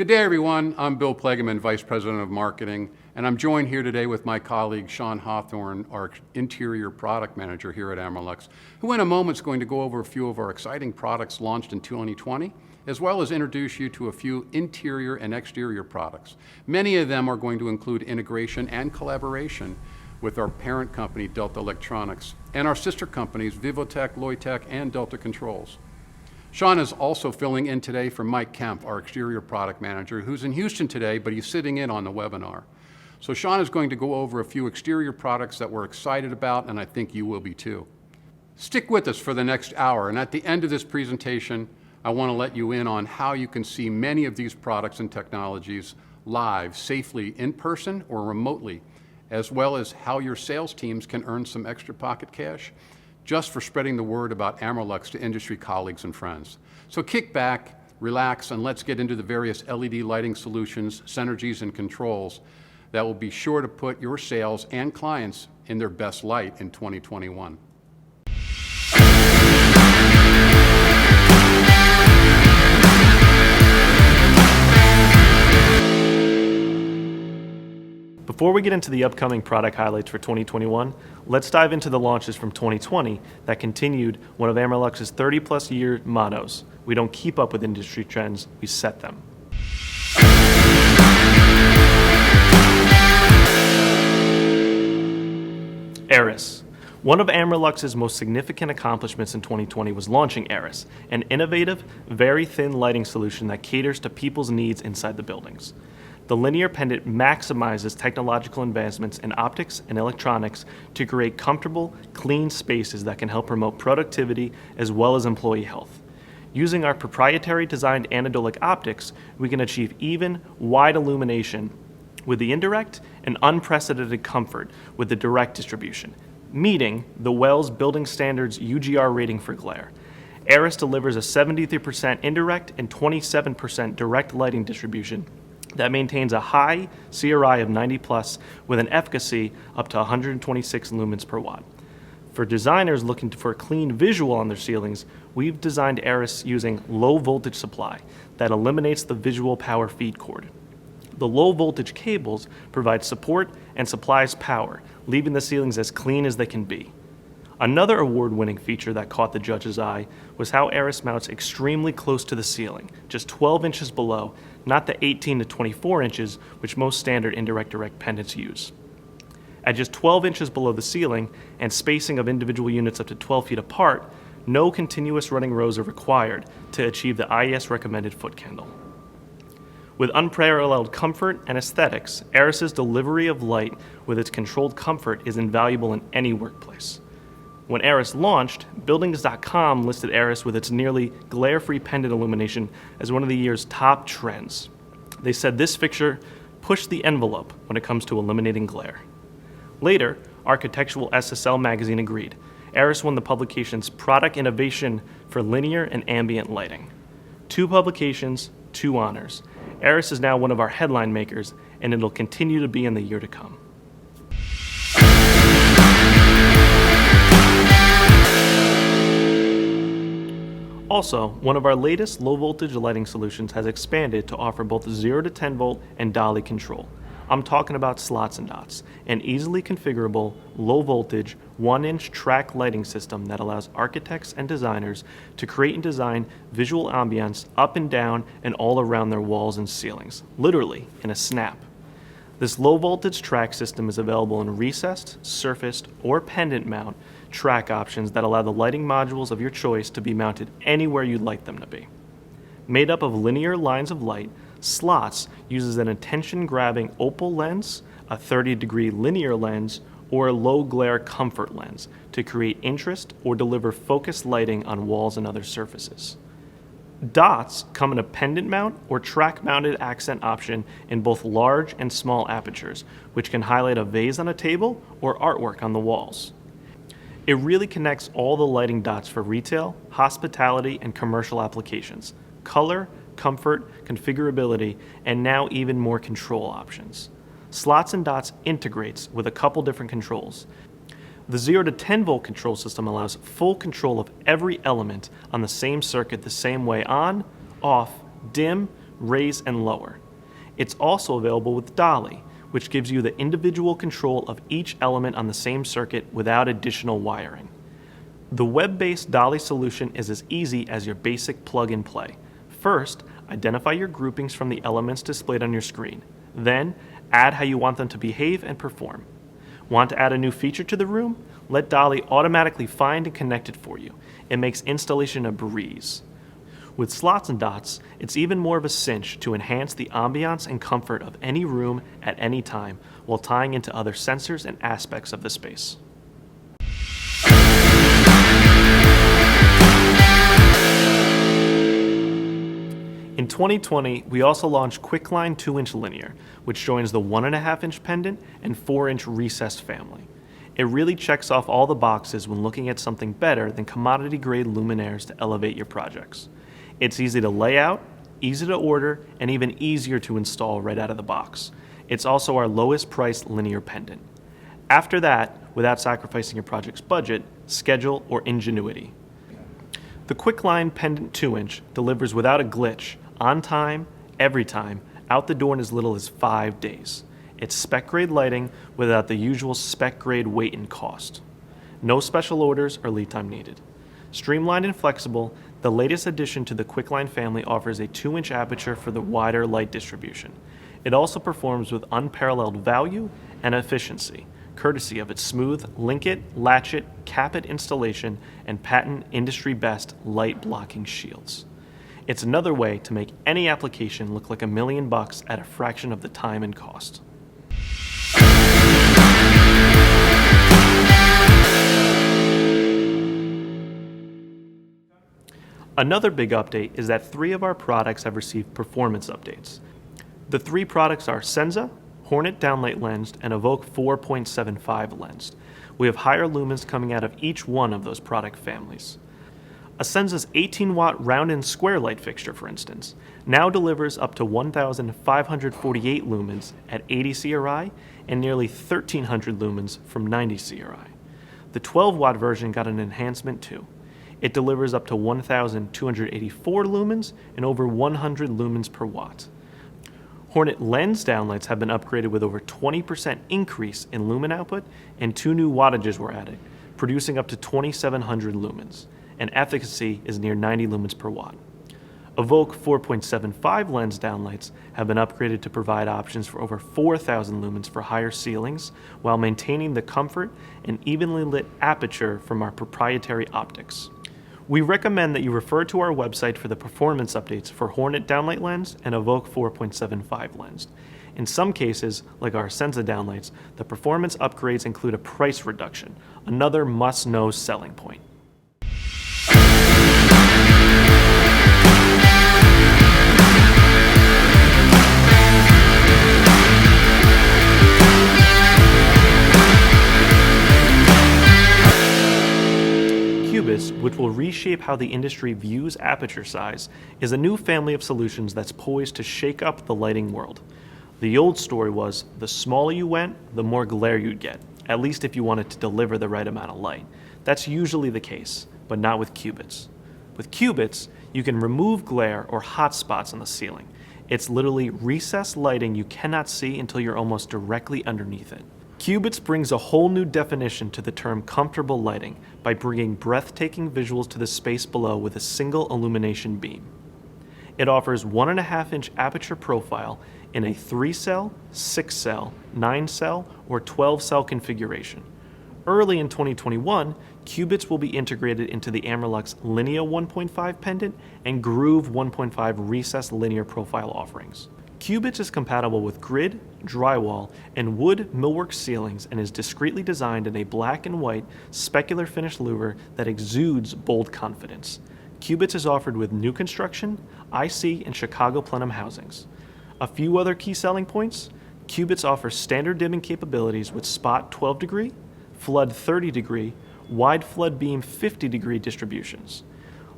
Good day, everyone. I'm Bill Plegeman, Vice President of Marketing, and I'm joined here today with my colleague, Sean Hawthorne, our Interior Product Manager here at Amerlux, who in a moment is going to go over a few of our exciting products launched in 2020, as well as introduce you to a few interior and exterior products. Many of them are going to include integration and collaboration with our parent company, Delta Electronics, and our sister companies, Vivotech, Loytech, and Delta Controls. Sean is also filling in today for Mike Kemp, our Exterior Product Manager, who's in Houston today, but he's sitting in on the webinar. So Sean is going to go over a few exterior products that we're excited about, and I think you will be too. Stick with us for the next hour, and at the end of this presentation, I want to let you in on how you can see many of these products and technologies live, safely, in person or remotely, as well as how your sales teams can earn some extra pocket cash just for spreading the word about Amerlux to industry colleagues and friends. So kick back, relax, and let's get into the various LED lighting solutions, synergies, and controls that will be sure to put your sales and clients in their best light in 2021. Before we get into the upcoming product highlights for 2021, let's dive into the launches from 2020 that continued one of Amerlux's 30-plus year mottos: we don't keep up with industry trends, we set them. Eris. One of Amerlux's most significant accomplishments in 2020 was launching Eris, an innovative, very thin lighting solution that caters to people's needs inside the buildings. The linear pendant maximizes technological advancements in optics and electronics to create comfortable, clean spaces that can help promote productivity as well as employee health. Using our proprietary designed anodolic optics, we can achieve even, wide illumination with the indirect and unprecedented comfort with the direct distribution, meeting the WELS Building Standards UGR rating for glare. Eris delivers a 73% indirect and 27% direct lighting distribution that maintains a high CRI of 90+ with an efficacy up to 126 lumens per watt. For designers looking for a clean visual on their ceilings, we've designed Eris using low voltage supply that eliminates the visual power feed cord. The low voltage cables provide support and supplies power, leaving the ceilings as clean as they can be. Another award-winning feature that caught the judge's eye was how Eris mounts extremely close to the ceiling, just 12 inches below, not the 18 to 24 inches which most standard indirect direct pendants use. At just 12 inches below the ceiling and spacing of individual units up to 12 feet apart, no continuous running rows are required to achieve the IES recommended foot candle. With unparalleled comfort and aesthetics, Eris's delivery of light with its controlled comfort is invaluable in any workplace. When Eris launched, Buildings.com listed Eris with its nearly glare-free pendant illumination as one of the year's top trends. They said this fixture pushed the envelope when it comes to eliminating glare. Later, Architectural SSL magazine agreed. Eris won the publication's Product Innovation for Linear and Ambient Lighting. 2 publications, 2 honors. Eris is now one of our headline makers, and it'll continue to be in the year to come. Also, one of our latest low-voltage lighting solutions has expanded to offer both 0 to 10 volt and dolly control. I'm talking about Slots and Dots, an easily configurable, low-voltage, 1-inch track lighting system that allows architects and designers to create and design visual ambience up and down and all around their walls and ceilings, literally in a snap. This low-voltage track system is available in recessed, surfaced, or pendant mount track options that allow the lighting modules of your choice to be mounted anywhere you'd like them to be. Made up of linear lines of light, Slots uses an attention-grabbing opal lens, a 30-degree linear lens, or a low-glare comfort lens to create interest or deliver focused lighting on walls and other surfaces. Dots come in a pendant mount or track-mounted accent option in both large and small apertures, which can highlight a vase on a table or artwork on the walls. It really connects all the lighting dots for retail, hospitality, and commercial applications. Color, comfort, configurability, and now even more control options. Slots and Dots integrates with a couple different controls. The 0 to 10 volt control system allows full control of every element on the same circuit the same way on, off, dim, raise, and lower. It's also available with Dolly, which gives you the individual control of each element on the same circuit without additional wiring. The web-based Dolly solution is as easy as your basic plug-and-play. First, identify your groupings from the elements displayed on your screen. Then, add how you want them to behave and perform. Want to add a new feature to the room? Let Dolly automatically find and connect it for you. It makes installation a breeze. With slots and dots, it's even more of a cinch to enhance the ambiance and comfort of any room at any time while tying into other sensors and aspects of the space. In 2020, we also launched QuickLine 2-inch linear, which joins the 1.5-inch pendant and 4-inch recessed family. It really checks off all the boxes when looking at something better than commodity-grade luminaires to elevate your projects. It's easy to lay out, easy to order, and even easier to install right out of the box. It's also our lowest priced linear pendant. After that, without sacrificing your project's budget, schedule, or ingenuity. The QuickLine Pendant 2-inch delivers without a glitch, on time, every time, out the door in as little as 5 days. It's spec-grade lighting without the usual spec-grade weight and cost. No special orders or lead time needed. Streamlined and flexible, the latest addition to the QuickLine family offers a 2-inch aperture for the wider light distribution. It also performs with unparalleled value and efficiency, courtesy of its smooth link it, latch it, cap it installation, and patent industry-best light blocking shields. It's another way to make any application look like $1 million at a fraction of the time and cost. Another big update is that 3 of our products have received performance updates. The 3 products are Senza, Hornet downlight lensed, and Evoke 4.75 lensed. We have higher lumens coming out of each one of those product families. A Senza's 18-watt round and square light fixture, for instance, now delivers up to 1,548 lumens at 80 CRI and nearly 1,300 lumens from 90 CRI. The 12-watt version got an enhancement too. It delivers up to 1,284 lumens and over 100 lumens per watt. Hornet lens downlights have been upgraded with over 20% increase in lumen output, and 2 new wattages were added, producing up to 2,700 lumens, and efficacy is near 90 lumens per watt. Evoke 4.75 lens downlights have been upgraded to provide options for over 4,000 lumens for higher ceilings while maintaining the comfort and evenly lit aperture from our proprietary optics. We recommend that you refer to our website for the performance updates for Hornet downlight lens and Evoke 4.75 lens. In some cases, like our Senza downlights, the performance upgrades include a price reduction, another must-know selling point. Cubis, which will reshape how the industry views aperture size, is a new family of solutions that's poised to shake up the lighting world. The old story was, the smaller you went, the more glare you'd get, at least if you wanted to deliver the right amount of light. That's usually the case, but not with qubits. With qubits, you can remove glare or hot spots on the ceiling. It's literally recessed lighting you cannot see until you're almost directly underneath it. Qubits brings a whole new definition to the term comfortable lighting by bringing breathtaking visuals to the space below with a single illumination beam. It offers 1.5-inch aperture profile in a 3-cell, 6-cell, 9-cell, or 12-cell configuration. Early in 2021, qubits will be integrated into the Amerlux Linea 1.5 pendant and Groove 1.5 recessed linear profile offerings. Qubits is compatible with grid, drywall, and wood millwork ceilings and is discreetly designed in a black and white specular finish louver that exudes bold confidence. Qubits is offered with new construction, IC, and Chicago plenum housings. A few other key selling points: Qubits offers standard dimming capabilities with spot 12 degree, flood 30 degree, wide flood beam 50 degree distributions.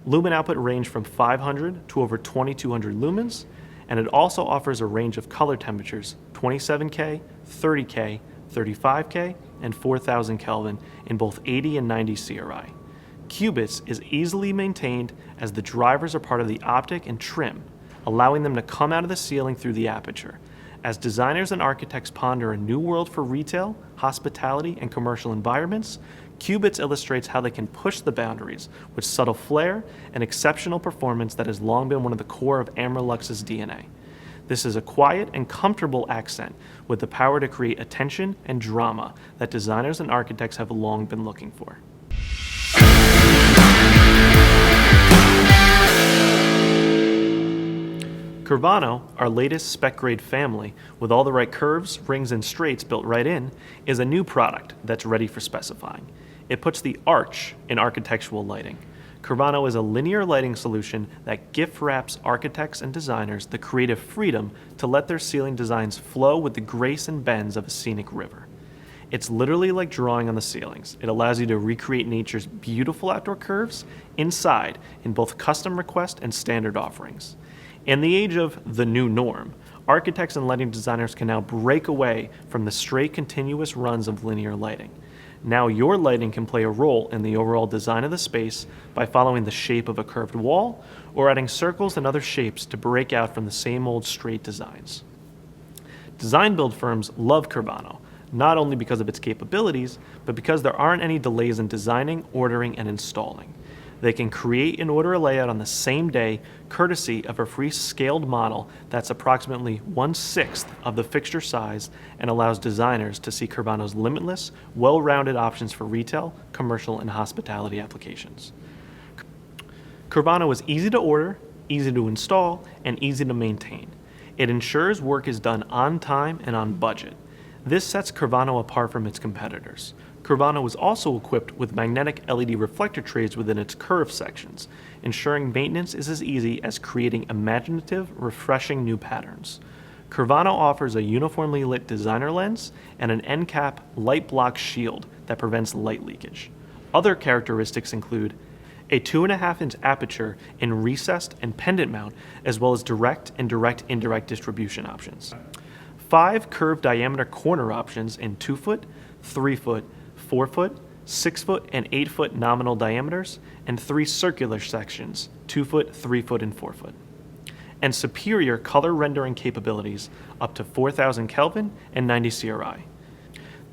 Lumen output range from 500 to over 2,200 lumens, and it also offers a range of color temperatures 27K, 30K, 35K, and 4,000 Kelvin in both 80 and 90 CRI. Qubits is easily maintained as the drivers are part of the optic and trim. allowing them to come out of the ceiling through the aperture. As designers and architects ponder a new world for retail, hospitality, and commercial environments, Qubits illustrates how they can push the boundaries with subtle flair and exceptional performance that has long been one of the core of Amerlux's DNA. This is a quiet and comfortable accent with the power to create attention and drama that designers and architects have long been looking for. Curvano, our latest spec-grade family, with all the right curves, rings, and straights built right in, is a new product that's ready for specifying. It puts the arch in architectural lighting. Curvano is a linear lighting solution that gift wraps architects and designers the creative freedom to let their ceiling designs flow with the grace and bends of a scenic river. It's literally like drawing on the ceilings. It allows you to recreate nature's beautiful outdoor curves inside in both custom request and standard offerings. In the age of the new norm, architects and lighting designers can now break away from the straight continuous runs of linear lighting. Now your lighting can play a role in the overall design of the space by following the shape of a curved wall or adding circles and other shapes to break out from the same old straight designs. Design build firms love Curvano, not only because of its capabilities, but because there aren't any delays in designing, ordering, and installing. They can create and order a layout on the same day, courtesy of a free scaled model that's approximately 1/6 of the fixture size and allows designers to see Curvano's limitless, well-rounded options for retail, commercial, and hospitality applications. Curvano is easy to order, easy to install, and easy to maintain. It ensures work is done on time and on budget. This sets Curvano apart from its competitors. Curvano is also equipped with magnetic LED reflector trays within its curved sections, ensuring maintenance is as easy as creating imaginative, refreshing new patterns. Curvano offers a uniformly lit designer lens and an end cap light block shield that prevents light leakage. Other characteristics include a 2.5-inch aperture in recessed and pendant mount, as well as direct and direct-indirect distribution options. 5 curved diameter corner options in 2-foot, 3-foot, 4-foot, 6-foot, and 8-foot nominal diameters, and 3 circular sections, 2-foot, 3-foot, and 4-foot. And superior color rendering capabilities up to 4000 Kelvin and 90 CRI.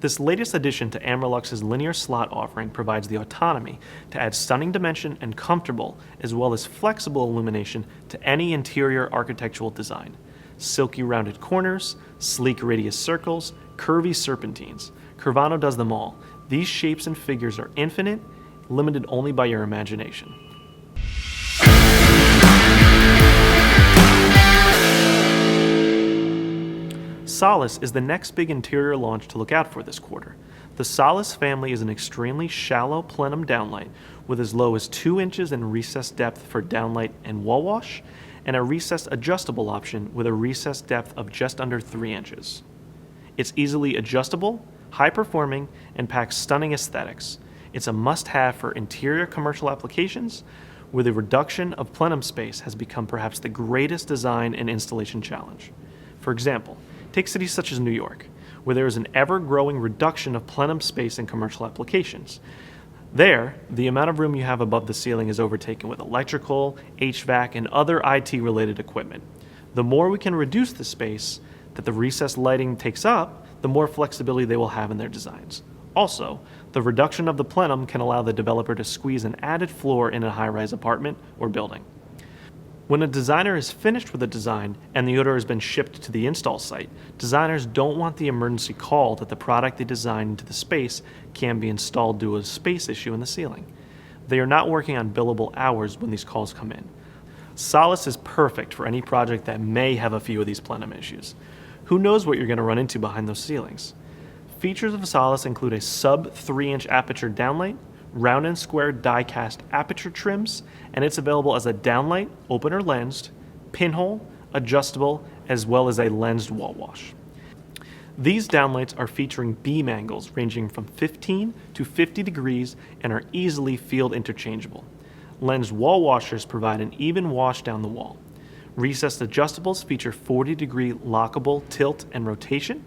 This latest addition to Amerlux's linear slot offering provides the autonomy to add stunning dimension and comfortable as well as flexible illumination to any interior architectural design. Silky rounded corners, sleek radius circles, curvy serpentines. Curvano does them all. These shapes and figures are infinite, limited only by your imagination. Solace is the next big interior launch to look out for this quarter. The Solace family is an extremely shallow plenum downlight with as low as 2 inches in recessed depth for downlight and wall wash, and a recessed adjustable option with a recessed depth of just under 3 inches. It's easily adjustable, high-performing, and packs stunning aesthetics. It's a must-have for interior commercial applications, where the reduction of plenum space has become perhaps the greatest design and installation challenge. For example, take cities such as New York, where there is an ever-growing reduction of plenum space in commercial applications. There, the amount of room you have above the ceiling is overtaken with electrical, HVAC, and other IT-related equipment. The more we can reduce the space that the recessed lighting takes up, the more flexibility they will have in their designs. Also, the reduction of the plenum can allow the developer to squeeze an added floor in a high-rise apartment or building. When a designer is finished with a design and the order has been shipped to the install site, designers don't want the emergency call that the product they designed into the space can be installed due to a space issue in the ceiling. They are not working on billable hours when these calls come in. Solace is perfect for any project that may have a few of these plenum issues. Who knows what you're going to run into behind those ceilings? Features of Solace include a sub 3-inch aperture downlight, round and square die-cast aperture trims, and it's available as a downlight, open or lensed, pinhole, adjustable, as well as a lensed wall wash. These downlights are featuring beam angles ranging from 15 to 50 degrees and are easily field interchangeable. Lensed wall washers provide an even wash down the wall. Recessed adjustables feature 40-degree lockable tilt and rotation,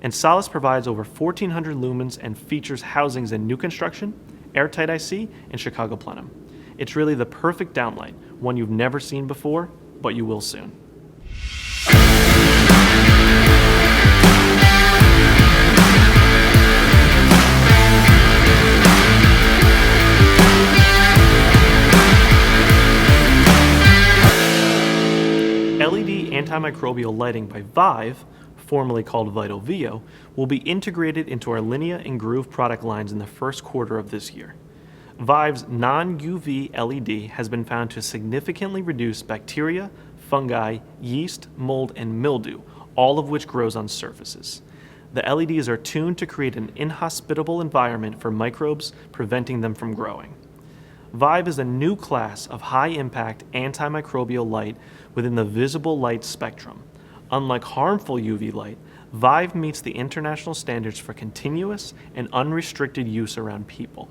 and Solace provides over 1,400 lumens and features housings in new construction, airtight IC, and Chicago plenum. It's really the perfect downlight, one you've never seen before, but you will soon. LED antimicrobial lighting by Vive, formerly called Vital Vio, will be integrated into our Linea and Groove product lines in the first quarter of this year. Vive's non-UV LED has been found to significantly reduce bacteria, fungi, yeast, mold, and mildew, all of which grows on surfaces. The LEDs are tuned to create an inhospitable environment for microbes, preventing them from growing. Vive is a new class of high-impact antimicrobial light within the visible light spectrum. Unlike harmful UV light, Vive meets the international standards for continuous and unrestricted use around people.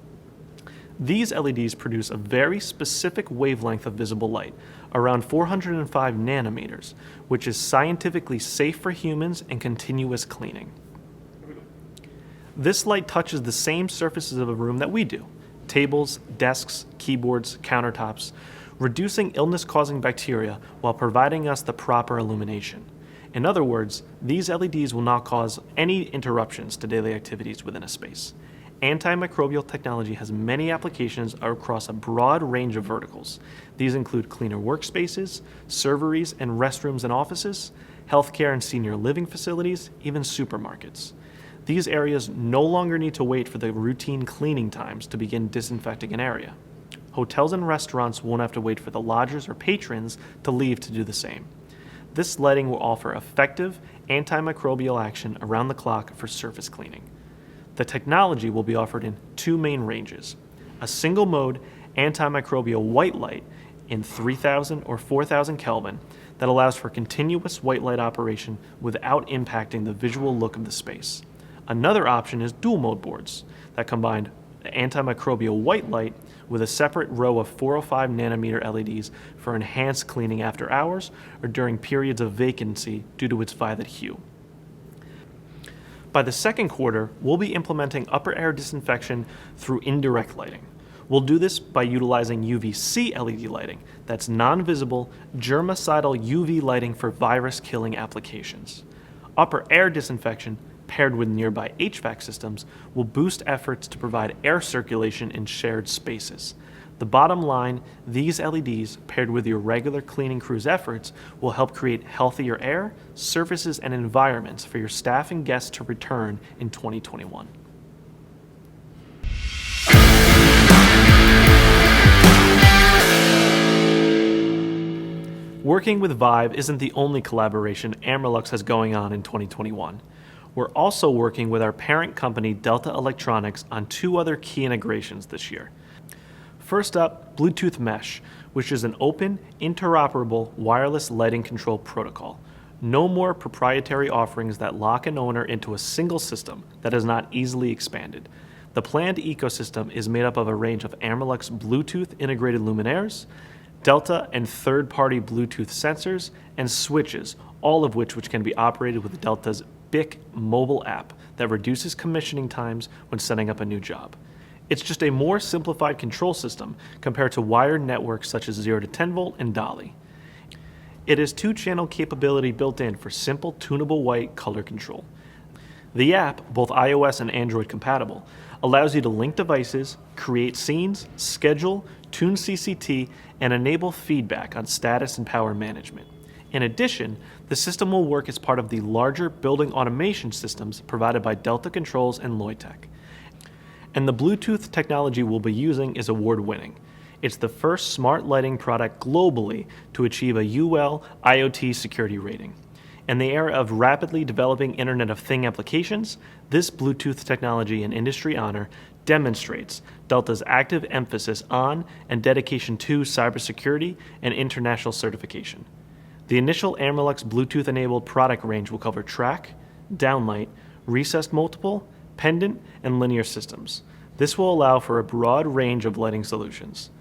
These LEDs produce a very specific wavelength of visible light, around 405 nanometers, which is scientifically safe for humans and continuous cleaning. This light touches the same surfaces of a room that we do: tables, desks, keyboards, countertops, reducing illness-causing bacteria while providing us the proper illumination. In other words, these LEDs will not cause any interruptions to daily activities within a space. Antimicrobial technology has many applications across a broad range of verticals. These include cleaner workspaces, serveries and restrooms and offices, healthcare and senior living facilities, even supermarkets. These areas no longer need to wait for the routine cleaning times to begin disinfecting an area. Hotels and restaurants won't have to wait for the lodgers or patrons to leave to do the same. This lighting will offer effective antimicrobial action around the clock for surface cleaning. The technology will be offered in two main ranges: a single-mode antimicrobial white light in 3000 or 4000 Kelvin that allows for continuous white light operation without impacting the visual look of the space. Another option is dual-mode boards that combine antimicrobial white light with a separate row of 405 nanometer LEDs for enhanced cleaning after hours or during periods of vacancy due to its violet hue. By the second quarter, we'll be implementing upper air disinfection through indirect lighting. We'll do this by utilizing UVC LED lighting that's non-visible, germicidal UV lighting for virus-killing applications. Upper air disinfection, paired with nearby HVAC systems, will boost efforts to provide air circulation in shared spaces. The bottom line, these LEDs, paired with your regular cleaning crew's efforts, will help create healthier air, surfaces, and environments for your staff and guests to return in 2021. Working with Vive isn't the only collaboration Amerlux has going on in 2021. We're also working with our parent company Delta Electronics on two other key integrations this year. First up, Bluetooth Mesh, which is an open, interoperable wireless lighting control protocol. No more proprietary offerings that lock an owner into a single system that is not easily expanded. The planned ecosystem is made up of a range of Amerlux Bluetooth integrated luminaires, Delta and third-party Bluetooth sensors, and switches, all of which can be operated with Delta's BIC mobile app that reduces commissioning times when setting up a new job. It's just a more simplified control system compared to wired networks such as 0 to 10 volt and Dolly. It has two-channel capability built in for simple tunable white color control. The app, both iOS and Android compatible, allows you to link devices, create scenes, schedule, tune CCT, and enable feedback on status and power management. In addition, the system will work as part of the larger building automation systems provided by Delta Controls and Loytec. And the Bluetooth technology we'll be using is award-winning. It's the first smart lighting product globally to achieve a UL IoT security rating. In the era of rapidly developing Internet of Things applications, this Bluetooth technology and industry honor demonstrates Delta's active emphasis on and dedication to cybersecurity and international certification. The initial Amerlux Bluetooth-enabled product range will cover track, downlight, recessed multiple, pendant, and linear systems. This will allow for a broad range of lighting solutions.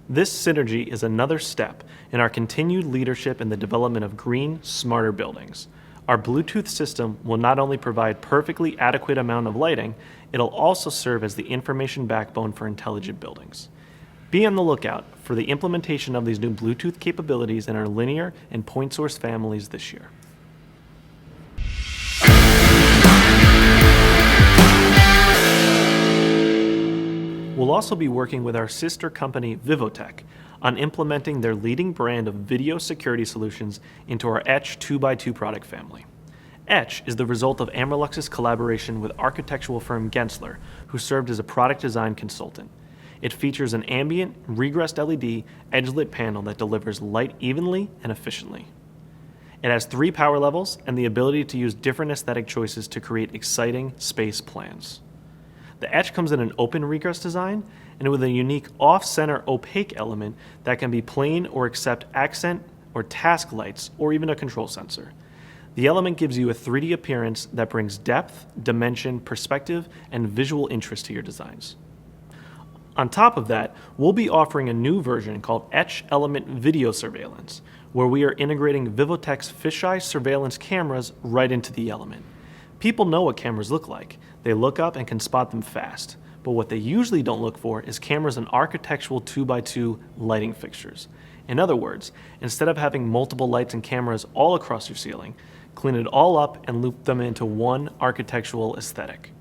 This synergy is another step in our continued leadership in the development of green, smarter buildings. Our Bluetooth system will not only provide perfectly adequate amount of lighting, it'll also serve as the information backbone for intelligent buildings. Be on the lookout for the implementation of these new Bluetooth capabilities in our linear and point source families this year. We'll also be working with our sister company, Vivotech, on implementing their leading brand of video security solutions into our Etch 2x2 product family. Etch is the result of Amerlux's collaboration with architectural firm Gensler, who served as a product design consultant. It features an ambient, regressed LED edge-lit panel that delivers light evenly and efficiently. It has 3 power levels and the ability to use different aesthetic choices to create exciting space plans. The Etch comes in an open regress design and with a unique off-center opaque element that can be plain or accept accent or task lights or even a control sensor. The element gives you a 3D appearance that brings depth, dimension, perspective, and visual interest to your designs. On top of that, we'll be offering a new version called Etch Element Video Surveillance, where we are integrating Vivotech's fisheye surveillance cameras right into the element. People know what cameras look like. They look up and can spot them fast. But what they usually don't look for is cameras and architectural 2x2 lighting fixtures. In other words, instead of having multiple lights and cameras all across your ceiling, clean it all up and loop them into one architectural aesthetic.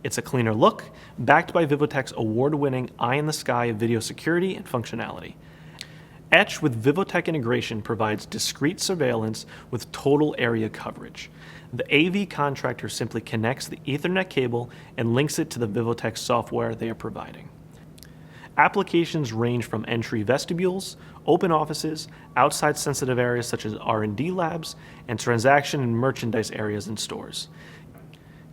It's a cleaner look, backed by Vivotech's award-winning eye-in-the-sky video security and functionality. Etch with Vivotech integration provides discrete surveillance with total area coverage. The AV contractor simply connects the Ethernet cable and links it to the Vivotech software they are providing. Applications range from entry vestibules, open offices, outside sensitive areas such as R&D labs, and transaction and merchandise areas in stores.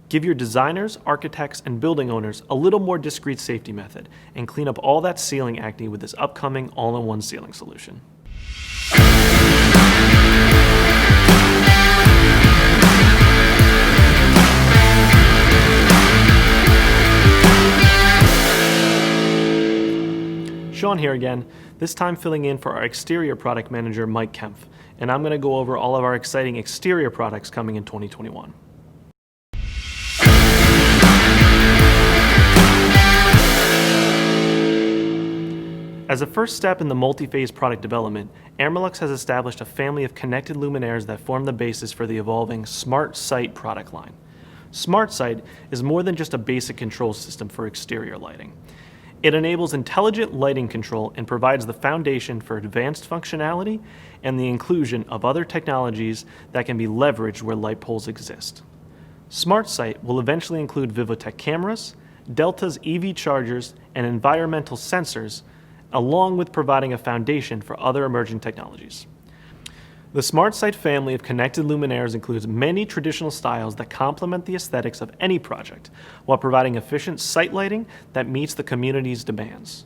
Give your designers, architects, and building owners a little more discreet safety method and clean up all that ceiling acne with this upcoming all-in-one ceiling solution. Sean here again, this time filling in for our exterior product manager, Mike Kempf, and I'm going to go over all of our exciting exterior products coming in 2021. As a first step in the multi-phase product development, Amerlux has established a family of connected luminaires that form the basis for the evolving Smart Sight product line. Smart Sight is more than just a basic control system for exterior lighting. It enables intelligent lighting control and provides the foundation for advanced functionality and the inclusion of other technologies that can be leveraged where light poles exist. Smart Sight will eventually include Vivotech cameras, Delta's EV chargers, and environmental sensors, along with providing a foundation for other emerging technologies. The Smart Sight family of connected luminaires includes many traditional styles that complement the aesthetics of any project, while providing efficient site lighting that meets the community's demands.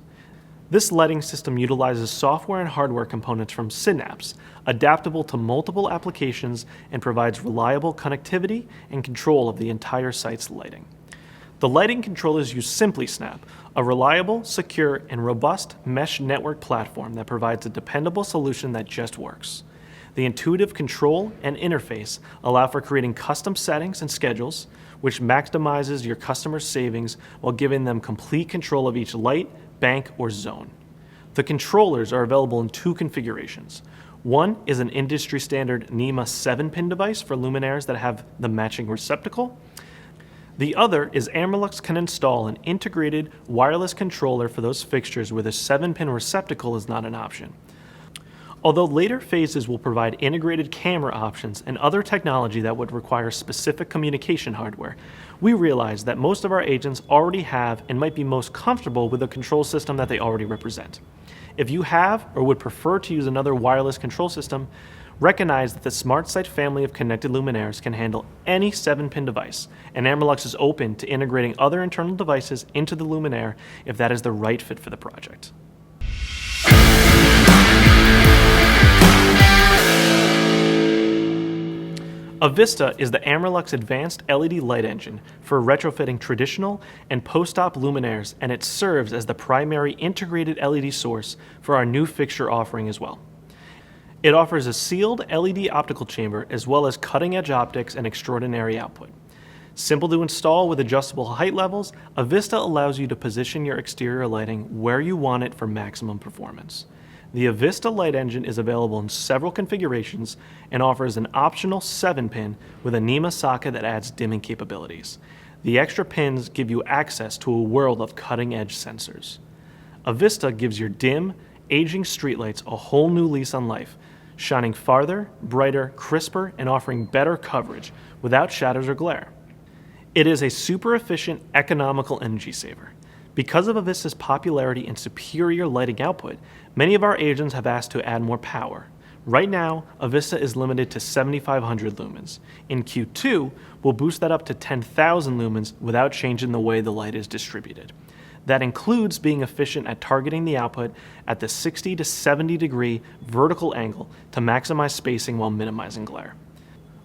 This lighting system utilizes software and hardware components from Synapse, adaptable to multiple applications, and provides reliable connectivity and control of the entire site's lighting. The lighting controllers use SimplySnap, a reliable, secure, and robust mesh network platform that provides a dependable solution that just works. The intuitive control and interface allow for creating custom settings and schedules, which maximizes your customers' savings while giving them complete control of each light, bank, or zone. The controllers are available in 2 configurations. One is an industry-standard NEMA 7-pin device for luminaires that have the matching receptacle. The other is Amerlux can install an integrated wireless controller for those fixtures where the 7-pin receptacle is not an option. Although later phases will provide integrated camera options and other technology that would require specific communication hardware, we realize that most of our agents already have and might be most comfortable with the control system that they already represent. If you have or would prefer to use another wireless control system, recognize that the Smart Sight family of connected luminaires can handle any 7-pin device, and Amerlux is open to integrating other internal devices into the luminaire if that is the right fit for the project. Avista is the Amerlux Advanced LED Light Engine for retrofitting traditional and post-op luminaires, and it serves as the primary integrated LED source for our new fixture offering as well. It offers a sealed LED optical chamber as well as cutting-edge optics and extraordinary output. Simple to install with adjustable height levels, Avista allows you to position your exterior lighting where you want it for maximum performance. The Avista light engine is available in several configurations and offers an optional 7-pin with a NEMA socket that adds dimming capabilities. The extra pins give you access to a world of cutting-edge sensors. Avista gives your dim, aging streetlights a whole new lease on life, shining farther, brighter, crisper, and offering better coverage without shadows or glare. It is a super efficient, economical energy saver. Because of Avista's popularity and superior lighting output, many of our agents have asked to add more power. Right now, Avista is limited to 7,500 lumens. In Q2, we'll boost that up to 10,000 lumens without changing the way the light is distributed. That includes being efficient at targeting the output at the 60 to 70 degree vertical angle to maximize spacing while minimizing glare.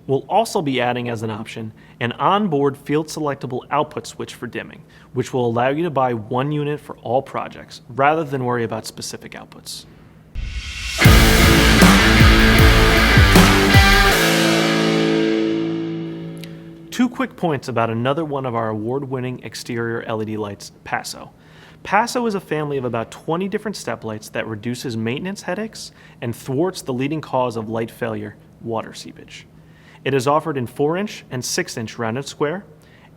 We'll also be adding as an option an onboard field selectable output switch for dimming, which will allow you to buy one unit for all projects rather than worry about specific outputs. Two quick points about another one of our award-winning exterior LED lights, Paso. Paso is a family of about 20 different step lights that reduces maintenance headaches and thwarts the leading cause of light failure, water seepage. It is offered in 4-inch and 6-inch rounded square,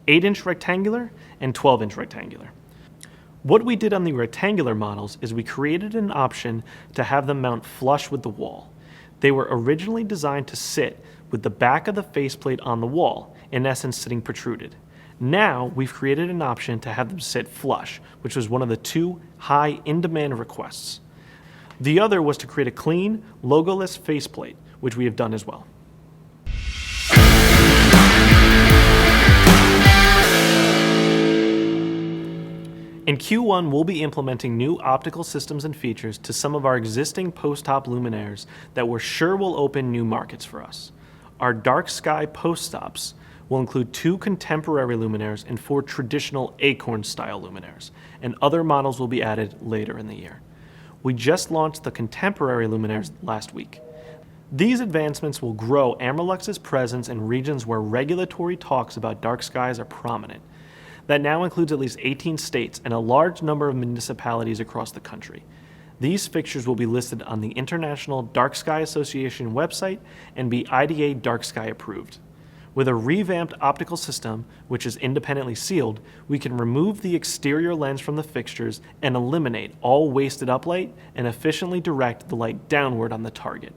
8-inch rectangular, and 12-inch rectangular. What we did on the rectangular models is we created an option to have them mount flush with the wall. They were originally designed to sit with the back of the faceplate on the wall, in essence sitting protruded. Now we've created an option to have them sit flush, which was one of the two high in-demand requests. The other was to create a clean, logoless faceplate, which we have done as well. In Q1, we'll be implementing new optical systems and features to some of our existing post-op luminaires that we're sure will open new markets for us. Our dark sky post-stops will include 2 contemporary luminaires and 4 traditional acorn-style luminaires, and other models will be added later in the year. We just launched the contemporary luminaires last week. These advancements will grow Amerlux's presence in regions where regulatory talks about dark skies are prominent. That now includes at least 18 states and a large number of municipalities across the country. These fixtures will be listed on the International Dark Sky Association website and be IDA Dark Sky approved. With a revamped optical system, which is independently sealed, we can remove the exterior lens from the fixtures and eliminate all wasted uplight and efficiently direct the light downward on the target.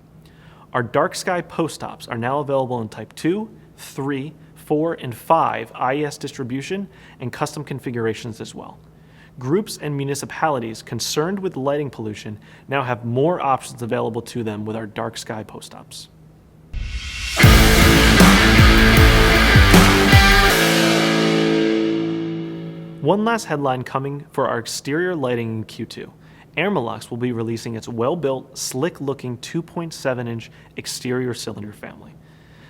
Our dark sky post-stops are now available in Type 2, 3, 4, and 5 IES distribution and custom configurations as well. Groups and municipalities concerned with lighting pollution now have more options available to them with our dark sky post-stops. One last headline coming for our exterior lighting in Q2. Amerlux will be releasing its well-built, slick-looking 2.7-inch exterior cylinder family.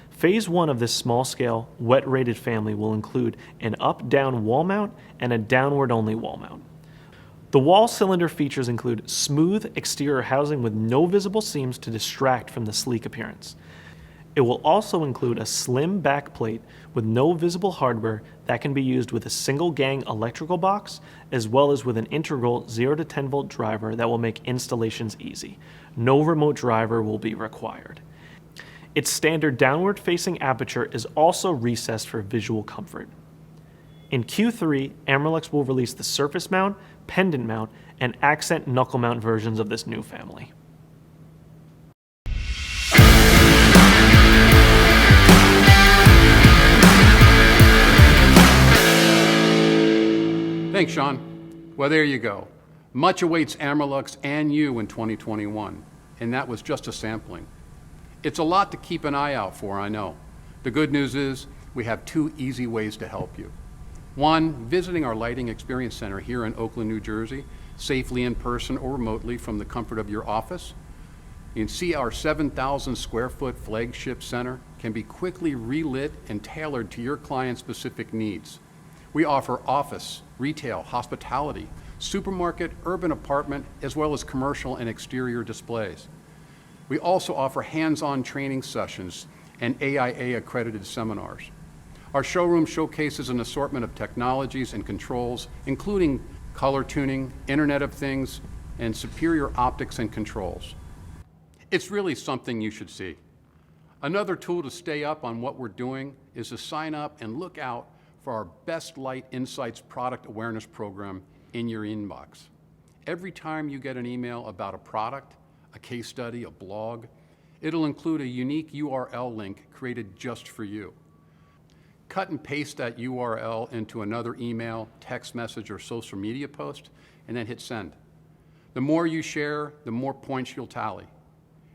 Phase 1 of this small-scale, wet-rated family will include an up-down wall mount and a downward-only wall mount. The wall cylinder features include smooth exterior housing with no visible seams to distract from the sleek appearance. It will also include a slim back plate with no visible hardware that can be used with a single gang electrical box, as well as with an integral 0 to 10 volt driver that will make installations easy. No remote driver will be required. Its standard downward-facing aperture is also recessed for visual comfort. In Q3, Amerlux will release the surface mount, pendant mount, and accent knuckle mount versions of this new family. Thanks, Sean. Well, there you go. Much awaits Amerlux and you in 2021, and that was just a sampling. It's a lot to keep an eye out for, I know. The good news is we have 2 easy ways to help you. 1, visiting our Lighting Experience Center here in Oakland, New Jersey, safely in person or remotely from the comfort of your office. You can see our 7,000 square foot flagship center can be quickly relit and tailored to your client's specific needs. We offer office, retail, hospitality, supermarket, urban apartment, as well as commercial and exterior displays. We also offer hands-on training sessions and AIA accredited seminars. Our showroom showcases an assortment of technologies and controls, including color tuning, Internet of Things, and superior optics and controls. It's really something you should see. Another tool to stay up on what we're doing is to sign up and look out for our Best Light Insights product awareness program in your inbox. Every time you get an email about a product, a case study, a blog, it'll include a unique URL link created just for you. Cut and paste that URL into another email, text message, or social media post, and then hit send. The more you share, the more points you'll tally.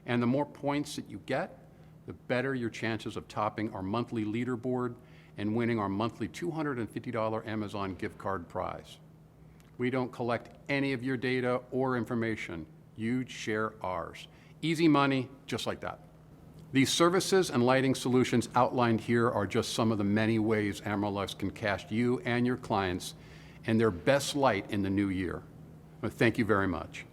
And the more points that you get, the better your chances of topping our monthly leaderboard and winning our monthly $250 Amazon gift card prize. We don't collect any of your data or information. You share ours. Easy money, just like that. These services and lighting solutions outlined here are just some of the many ways Amerlux can cast you and your clients in their best light in the new year. Well, thank you very much.